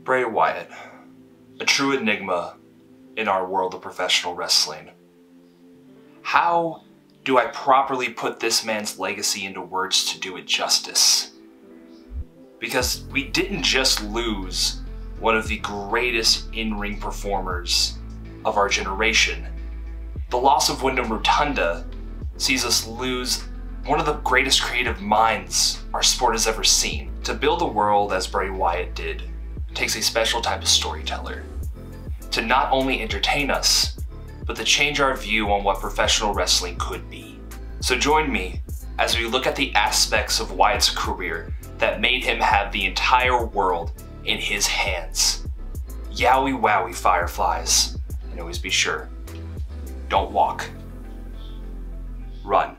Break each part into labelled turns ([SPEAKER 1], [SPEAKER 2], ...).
[SPEAKER 1] Bray Wyatt, a true enigma in our world of professional wrestling. How do I properly put this man's legacy into words to do it justice? Because we didn't just lose one of the greatest in-ring performers of our generation. The loss of Windham Rotunda sees us lose one of the greatest creative minds our sport has ever seen. To build a world as Bray Wyatt did takes a special type of storyteller. To not only entertain us, but to change our view on what professional wrestling could be. So join me as we look at the aspects of Wyatt's career that made him have the entire world in his hands. Yowie wowie, fireflies. And always be sure, don't walk, run.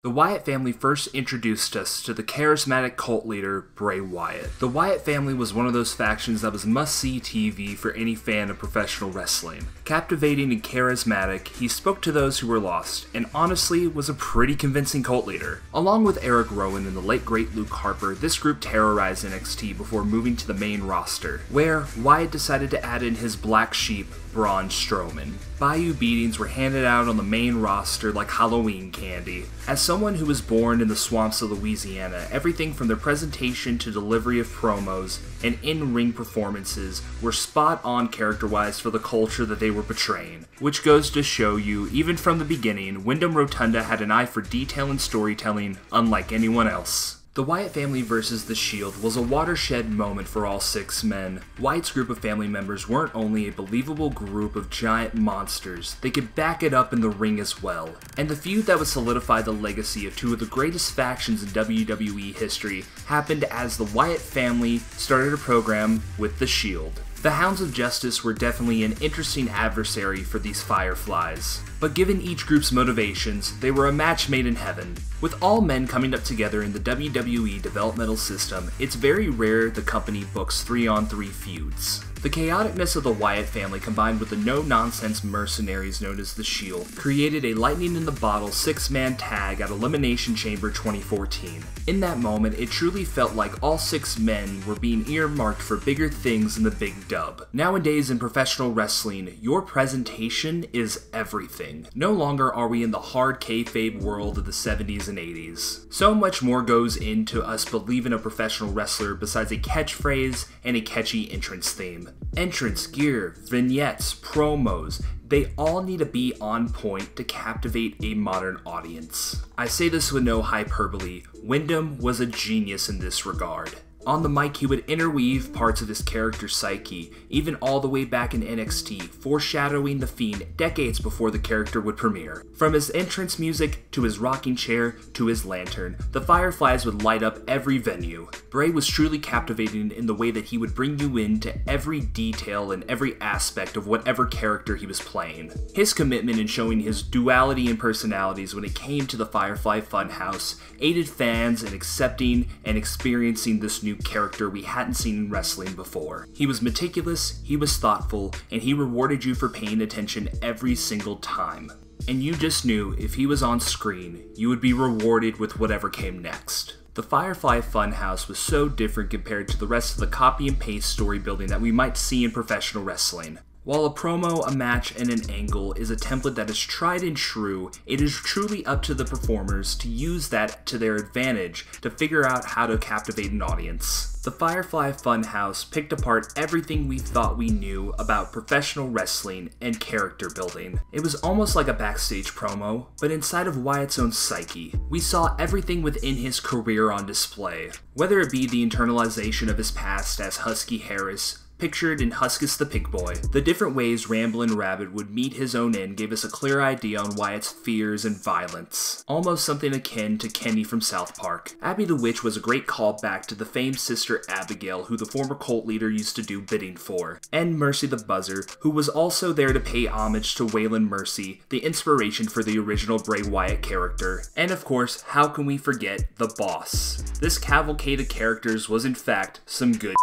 [SPEAKER 1] The Wyatt family first introduced us to the charismatic cult leader, Bray Wyatt. The Wyatt family was one of those factions that was must-see TV for any fan of professional wrestling. Captivating and charismatic, he spoke to those who were lost, and honestly was a pretty convincing cult leader. Along with Eric Rowan and the late great Luke Harper, this group terrorized NXT before moving to the main roster, where Wyatt decided to add in his black sheep, Braun Strowman. Bayou beatings were handed out on the main roster like Halloween candy. As someone who was born in the swamps of Louisiana, everything from their presentation to delivery of promos and in-ring performances were spot on character-wise for the culture that they were portraying. Which goes to show you, even from the beginning, Windham Rotunda had an eye for detail and storytelling unlike anyone else. The Wyatt family versus The Shield was a watershed moment for all 6 men. Wyatt's group of family members weren't only a believable group of giant monsters, they could back it up in the ring as well. And the feud that would solidify the legacy of 2 of the greatest factions in WWE history happened as the Wyatt family started a program with The Shield. The Hounds of Justice were definitely an interesting adversary for these Fireflies, but given each group's motivations, they were a match made in heaven. With all men coming up together in the WWE developmental system, it's very rare the company books 3-on-3 feuds. The chaoticness of the Wyatt family combined with the no-nonsense mercenaries known as The Shield created a lightning-in-the-bottle 6-man tag at Elimination Chamber 2014. In that moment, it truly felt like all 6 men were being earmarked for bigger things than the big dub. Nowadays in professional wrestling, your presentation is everything. No longer are we in the hard kayfabe world of the 70s and 80s. So much more goes into us believing a professional wrestler besides a catchphrase and a catchy entrance theme. Entrance, gear, vignettes, promos, they all need to be on point to captivate a modern audience. I say this with no hyperbole, Windham was a genius in this regard. On the mic, he would interweave parts of his character's psyche, even all the way back in NXT, foreshadowing the Fiend decades before the character would premiere. From his entrance music, to his rocking chair, to his lantern, the Fireflies would light up every venue. Bray was truly captivating in the way that he would bring you into every detail and every aspect of whatever character he was playing. His commitment in showing his duality and personalities when it came to the Firefly Funhouse aided fans in accepting and experiencing this new character we hadn't seen in wrestling before. He was meticulous, he was thoughtful, and he rewarded you for paying attention every single time. And you just knew if he was on screen, you would be rewarded with whatever came next. The Firefly Funhouse was so different compared to the rest of the copy and paste story building that we might see in professional wrestling. While a promo, a match, and an angle is a template that is tried and true, it is truly up to the performers to use that to their advantage to figure out how to captivate an audience. The Firefly Funhouse picked apart everything we thought we knew about professional wrestling and character building. It was almost like a backstage promo, but inside of Wyatt's own psyche. We saw everything within his career on display, whether it be the internalization of his past as Husky Harris, pictured in Huskus the Pig Boy. The different ways Ramblin' Rabbit would meet his own end gave us a clear idea on Wyatt's fears and violence. Almost something akin to Kenny from South Park. Abby the Witch was a great callback to the famed sister Abigail, who the former cult leader used to do bidding for. And Mercy the Buzzer, who was also there to pay homage to Waylon Mercy, the inspiration for the original Bray Wyatt character. And of course, how can we forget the Boss? This cavalcade of characters was in fact some good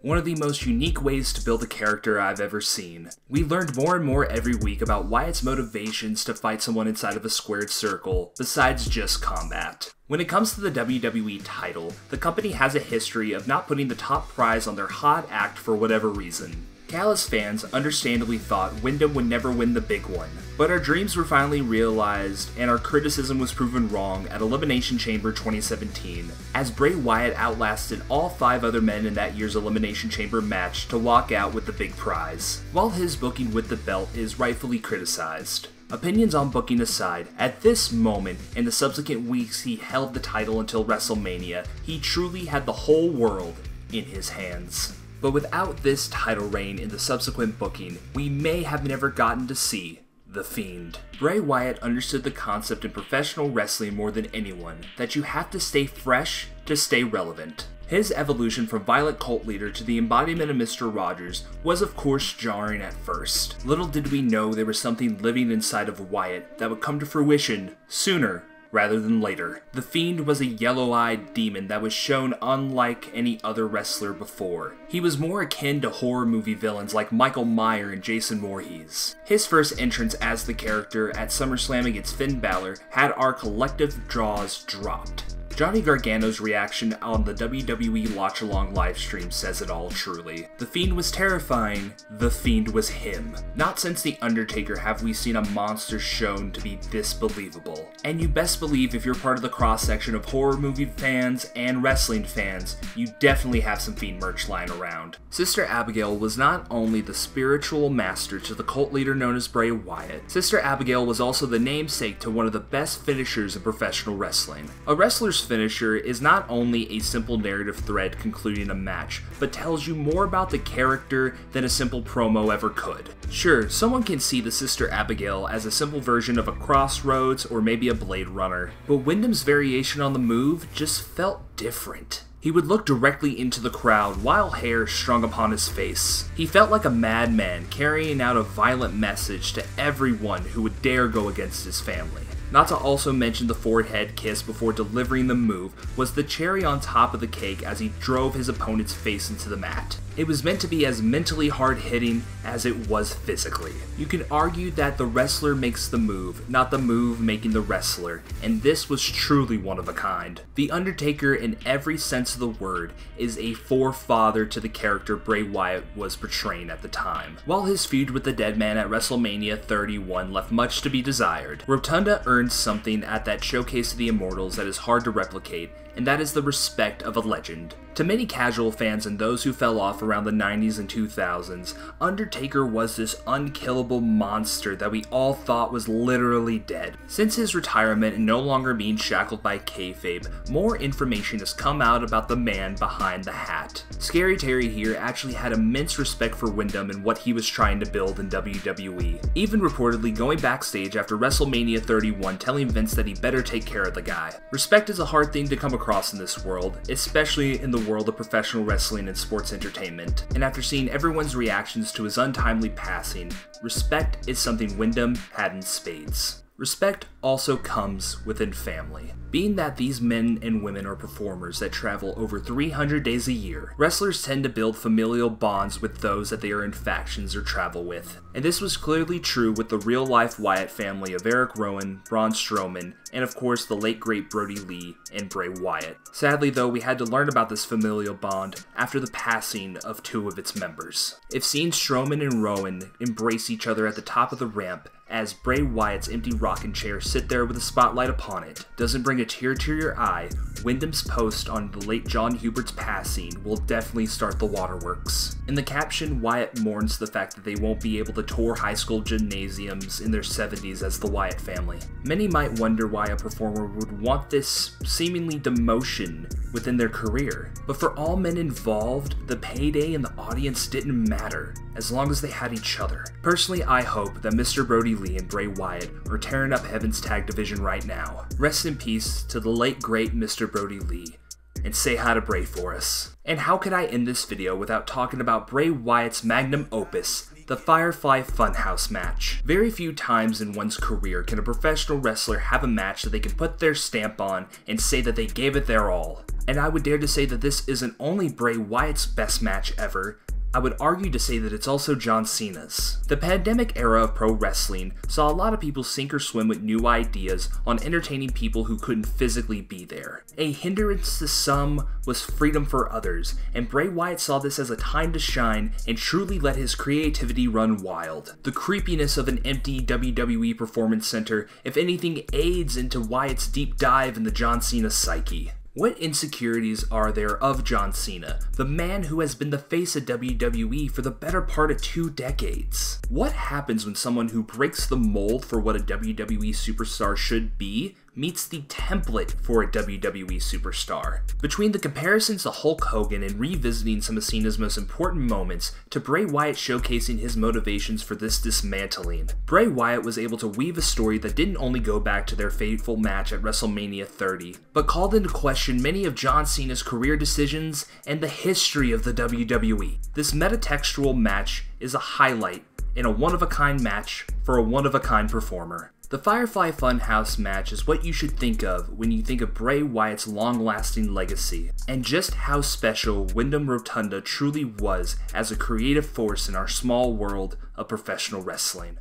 [SPEAKER 1] One of the most unique ways to build a character I've ever seen. We learned more and more every week about Wyatt's motivations to fight someone inside of a squared circle, besides just combat. When it comes to the WWE title, the company has a history of not putting the top prize on their hot act for whatever reason. Callous fans understandably thought Windham would never win the big one, but our dreams were finally realized and our criticism was proven wrong at Elimination Chamber 2017, as Bray Wyatt outlasted all 5 other men in that year's Elimination Chamber match to walk out with the big prize. While his booking with the belt is rightfully criticized, opinions on booking aside, at this moment and the subsequent weeks he held the title until WrestleMania, he truly had the whole world in his hands. But without this title reign in the subsequent booking, we may have never gotten to see The Fiend. Bray Wyatt understood the concept in professional wrestling more than anyone, that you have to stay fresh to stay relevant. His evolution from violent cult leader to the embodiment of Mr. Rogers was of course jarring at first. Little did we know there was something living inside of Wyatt that would come to fruition sooner rather than later. The Fiend was a yellow-eyed demon that was shown unlike any other wrestler before. He was more akin to horror movie villains like Michael Myers and Jason Voorhees. His first entrance as the character at SummerSlam against Finn Balor had our collective jaws dropped. Johnny Gargano's reaction on the WWE Watch Along livestream says it all truly. The Fiend was terrifying, the Fiend was him. Not since The Undertaker have we seen a monster shown to be this believable. And you best believe if you're part of the cross-section of horror movie fans and wrestling fans, you definitely have some Fiend merch lying around. Sister Abigail was not only the spiritual master to the cult leader known as Bray Wyatt, Sister Abigail was also the namesake to one of the best finishers in professional wrestling. A wrestler's finisher is not only a simple narrative thread concluding a match, but tells you more about the character than a simple promo ever could. Sure, someone can see the Sister Abigail as a simple version of a Crossroads or maybe a Blade Runner, but Windham's variation on the move just felt different. He would look directly into the crowd, wild hair strung upon his face. He felt like a madman carrying out a violent message to everyone who would dare go against his family. Not to also mention the forehead kiss before delivering the move was the cherry on top of the cake as he drove his opponent's face into the mat. It was meant to be as mentally hard-hitting as it was physically. You could argue that the wrestler makes the move, not the move making the wrestler, and this was truly one of a kind. The Undertaker, in every sense of the word, is a forefather to the character Bray Wyatt was portraying at the time. While his feud with the Dead Man at WrestleMania 31 left much to be desired, Rotunda earned something at that Showcase of the Immortals that is hard to replicate, and that is the respect of a legend. To many casual fans and those who fell off around the 90s and 2000s, Undertaker was this unkillable monster that we all thought was literally dead. Since his retirement and no longer being shackled by kayfabe, more information has come out about the man behind the hat. Scary Terry here actually had immense respect for Windham and what he was trying to build in WWE, even reportedly going backstage after WrestleMania 31 telling Vince that he better take care of the guy. Respect is a hard thing to come across in this world, especially in the world of professional wrestling and sports entertainment, and after seeing everyone's reactions to his untimely passing, respect is something Windham had in spades. Respect also comes within family. Being that these men and women are performers that travel over 300 days a year, wrestlers tend to build familial bonds with those that they are in factions or travel with. And this was clearly true with the real-life Wyatt family of Eric Rowan, Braun Strowman, and of course the late great Brody Lee and Bray Wyatt. Sadly though, we had to learn about this familial bond after the passing of 2 of its members. If seeing Strowman and Rowan embrace each other at the top of the ramp, as Bray Wyatt's empty rocking chair sit there with a spotlight upon it, doesn't bring a tear to your eye, Windham's post on the late John Hubert's passing will definitely start the waterworks. In the caption, Wyatt mourns the fact that they won't be able to tour high school gymnasiums in their 70s as the Wyatt family. Many might wonder why a performer would want this seemingly demotion within their career, but for all men involved, the payday and the audience didn't matter, as long as they had each other. Personally, I hope that Mr. Brody Lee and Bray Wyatt are tearing up Heaven's Tag Division right now. Rest in peace to the late great Mr. Brody Lee, and say hi to Bray for us. And how could I end this video without talking about Bray Wyatt's magnum opus, the Firefly Funhouse match. Very few times in one's career can a professional wrestler have a match that they can put their stamp on and say that they gave it their all. And I would dare to say that this isn't only Bray Wyatt's best match ever, I would argue to say that it's also John Cena's. The pandemic era of pro wrestling saw a lot of people sink or swim with new ideas on entertaining people who couldn't physically be there. A hindrance to some was freedom for others, and Bray Wyatt saw this as a time to shine and truly let his creativity run wild. The creepiness of an empty WWE Performance Center, if anything, aids into Wyatt's deep dive in the John Cena psyche. What insecurities are there of John Cena, the man who has been the face of WWE for the better part of 2 decades? What happens when someone who breaks the mold for what a WWE superstar should be meets the template for a WWE superstar? Between the comparisons to Hulk Hogan and revisiting some of Cena's most important moments to Bray Wyatt showcasing his motivations for this dismantling, Bray Wyatt was able to weave a story that didn't only go back to their fateful match at WrestleMania 30, but called into question many of John Cena's career decisions and the history of the WWE. This metatextual match is a highlight in a one-of-a-kind match for a one-of-a-kind performer. The Firefly Funhouse match is what you should think of when you think of Bray Wyatt's long-lasting legacy, and just how special Windham Rotunda truly was as a creative force in our small world of professional wrestling.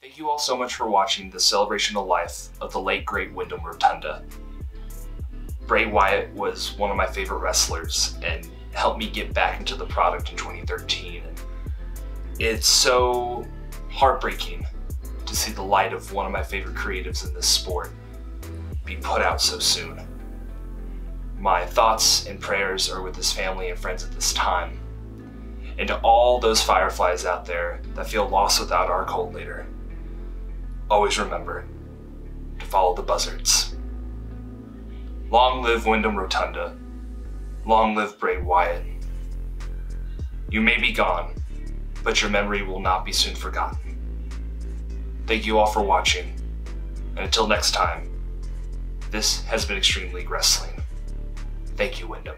[SPEAKER 1] Thank you all so much for watching the celebration of life of the late great Windham Rotunda. Bray Wyatt was one of my favorite wrestlers and helped me get back into the product in 2013. And it's so heartbreaking to see the light of one of my favorite creatives in this sport be put out so soon. My thoughts and prayers are with his family and friends at this time. And to all those fireflies out there that feel lost without our cult leader, always remember to follow the buzzards. Long live Windham Rotunda. Long live Bray Wyatt. You may be gone, but your memory will not be soon forgotten. Thank you all for watching, and until next time, this has been Extreme League Wrestling. Thank you, Windham.